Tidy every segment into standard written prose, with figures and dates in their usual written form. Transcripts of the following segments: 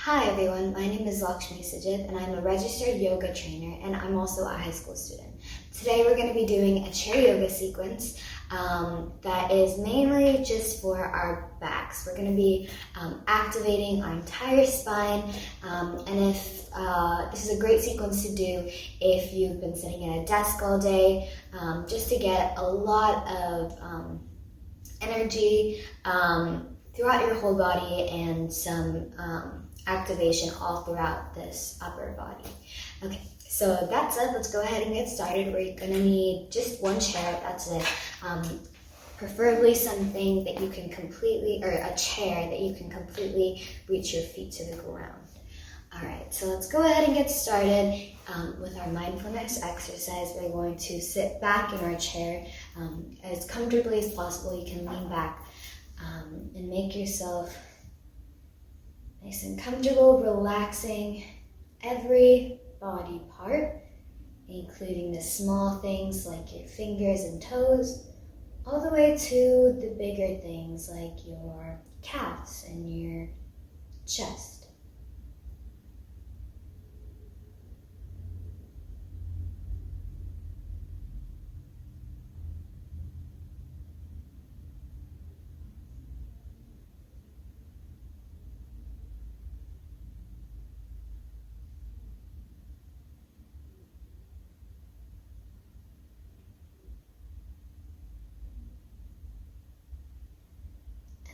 Hi everyone, my name is Lakshmi Sujit and I'm a registered yoga trainer and I'm also a high school student. Today we're going to be doing a chair yoga sequence that is mainly just for our backs. We're going to be activating our entire spine and if this is a great sequence to do if you've been sitting at a desk all day, just to get a lot of energy throughout your whole body and some activation all throughout this upper body. Okay, so that's it. Let's go ahead and get started. We're gonna need just one chair, that's it. Preferably something that you can completely, or a chair that you can completely reach your feet to the ground. All right, so let's go ahead and get started with our mindfulness exercise. We're going to sit back in our chair as comfortably as possible. You can lean back and make yourself nice and comfortable, relaxing every body part, including the small things like your fingers and toes, all the way to the bigger things like your calves and your chest.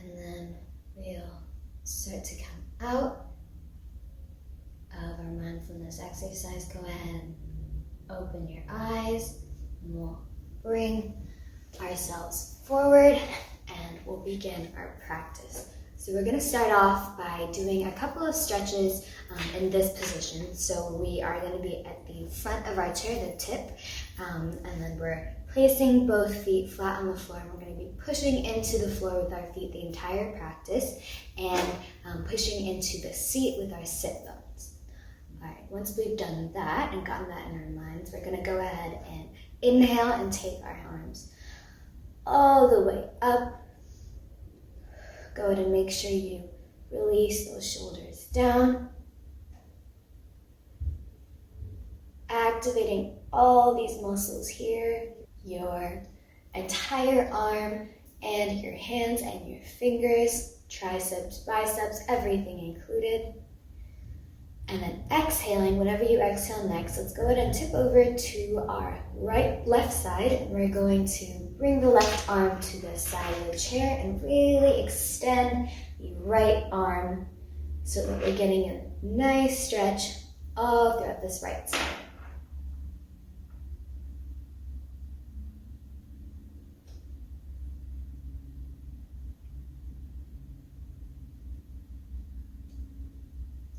And then we'll start to come out of our mindfulness exercise. Go ahead and open your eyes and we'll bring ourselves forward and we'll begin our practice. So we're going to start off by doing a couple of stretches in this position. So we are going to be at the front of our chair, the tip, and then we're placing both feet flat on the floor. And we're going to be pushing into the floor with our feet the entire practice and pushing into the seat with our sit bones. All right, once we've done that and gotten that in our minds, we're going to go ahead and inhale and take our arms all the way up. Go ahead and make sure you release those shoulders down. Activating all these muscles here, your entire arm and your hands and your fingers, triceps, biceps, everything included. And then exhaling, whenever you exhale next, let's go ahead and tip over to our left side. And we're going to bring the left arm to the side of the chair and really extend the right arm so that we're getting a nice stretch all throughout this right side.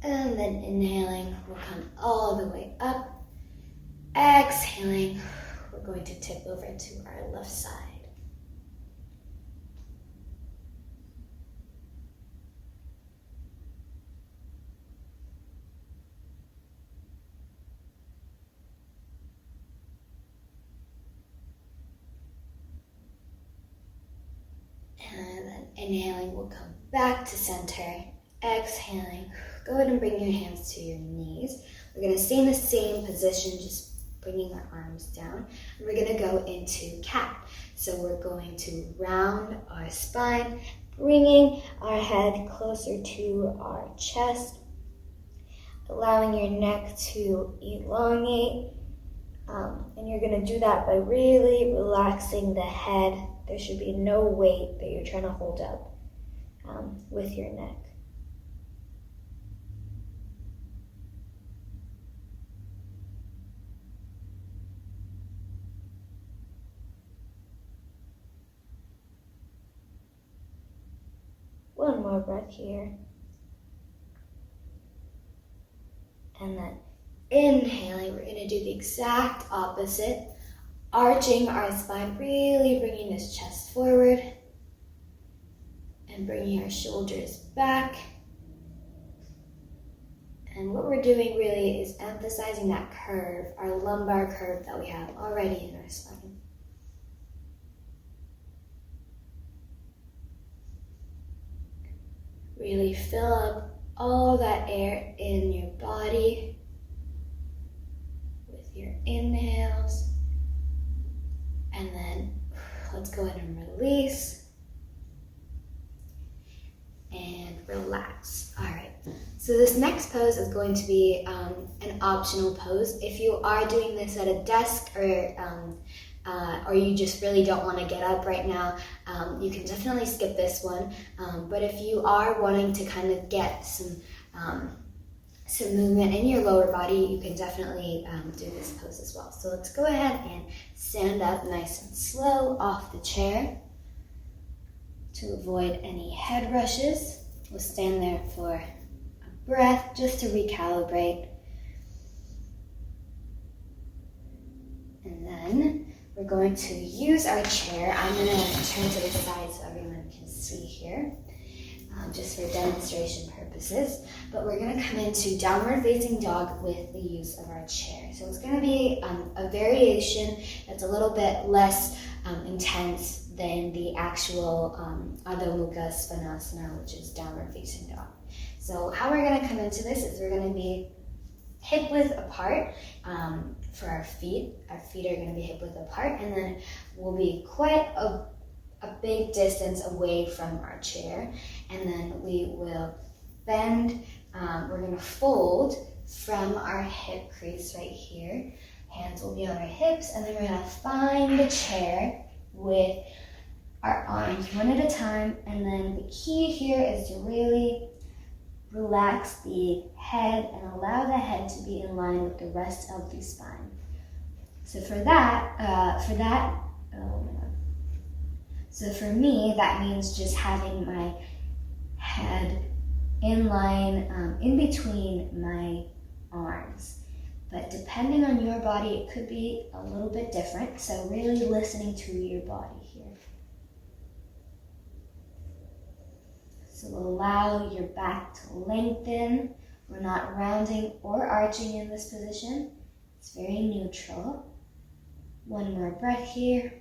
And then inhaling, we'll come all the way up. Exhaling, we're going to tip over to our left side. And then inhaling, we'll come back to center. Exhaling, go ahead and bring your hands to your knees. We're going to stay in the same position, just bringing our arms down. And we're going to go into cat. So we're going to round our spine, bringing our head closer to our chest, allowing your neck to elongate. And you're going to do that by really relaxing the head. There should be no weight that you're trying to hold up with your neck. One more breath here. And then inhaling, we're going to do the exact opposite. Arching our spine, really bringing this chest forward. And bringing our shoulders back. And what we're doing really is emphasizing that curve, our lumbar curve that we have already in our spine. Really fill up all that air in your body with your inhales. And then let's go ahead and release and relax. All right, so this next pose is going to be an optional pose. If you are doing this at a desk or you just really don't want to get up right now, you can definitely skip this one. But if you are wanting to kind of get some movement in your lower body, you can definitely do this pose as well. So let's go ahead and stand up nice and slow off the chair to avoid any head rushes. We'll stand there for a breath just to recalibrate. And then we're going to use our chair. I'm going to turn to the side so everyone can see here, just for demonstration purposes. But we're going to come into downward facing dog with the use of our chair. So it's going to be a variation that's a little bit less intense than the actual Adho Mukha Svanasana, which is downward facing dog. So how we're going to come into this is we're going to be hip width apart for our feet. Our feet are going to be hip width apart, and then we'll be quite a big distance away from our chair. And then we will bend, we're going to fold from our hip crease right here. Hands will be on our hips, and then we're going to find the chair with our arms one at a time. And then the key here is to really relax the head and allow the head to be in line with the rest of the spine. So for me, that means just having my head in line in between my arms. But depending on your body, it could be a little bit different. So really listening to your body here. So allow your back to lengthen. We're not rounding or arching in this position. It's very neutral. One more breath here.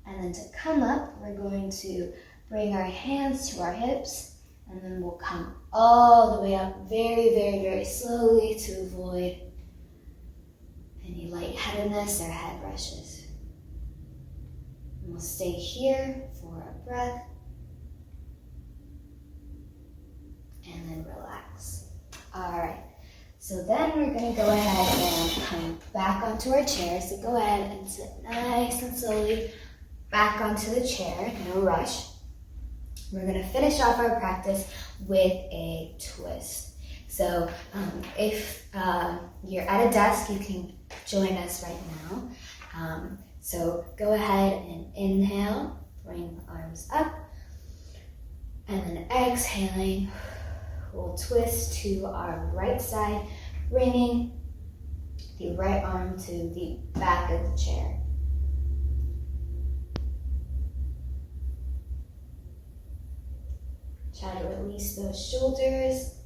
And then to come up, we're going to bring our hands to our hips, and then we'll come all the way up very, very, very slowly to avoid any lightheadedness or head rushes. And we'll stay here for a breath, and then relax. All right, so then we're going to go ahead and come back onto our chair. So go ahead and sit nice and slowly back onto the chair, no rush. We're going to finish off our practice with a twist. So if you're at a desk, you can join us right now. So go ahead and inhale, bring the arms up, and then exhaling, we'll twist to our right side, bringing the right arm to the back of the chair. Try to release those shoulders.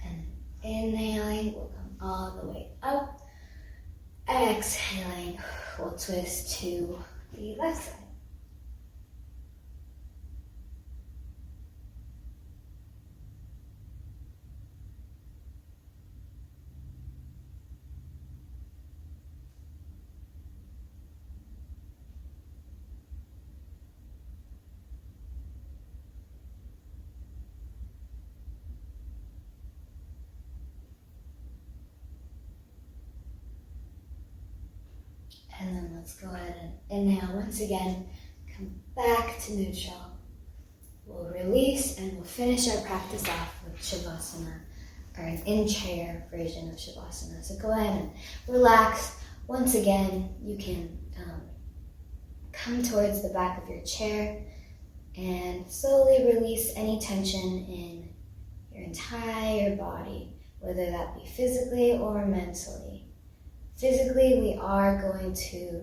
And inhaling, we'll come all the way up. Exhaling, we'll twist to the left side. And then let's go ahead and inhale once again, come back to neutral. We'll release and we'll finish our practice off with Shavasana, or an in-chair version of Shavasana. So go ahead and relax. Once again, you can come towards the back of your chair and slowly release any tension in your entire body, whether that be physically or mentally. Physically, we are going to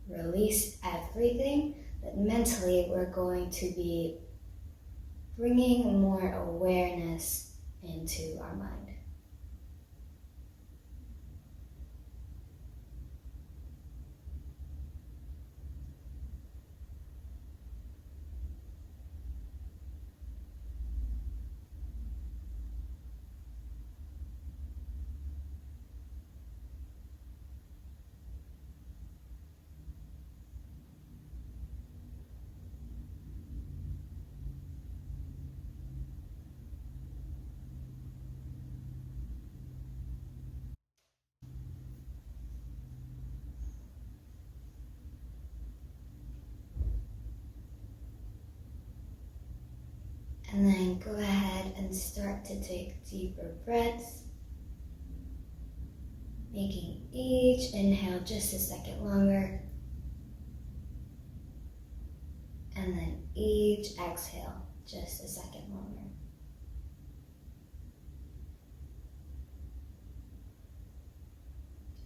release everything, but mentally, we're going to be bringing more awareness into our mind. And then go ahead and start to take deeper breaths, making each inhale just a second longer, and then each exhale just a second longer.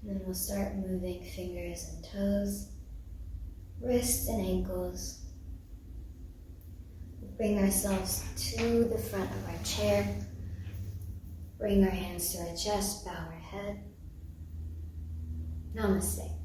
And then we'll start moving fingers and toes, wrists and ankles. Bring ourselves to the front of our chair. Bring our hands to our chest, bow our head. Namaste.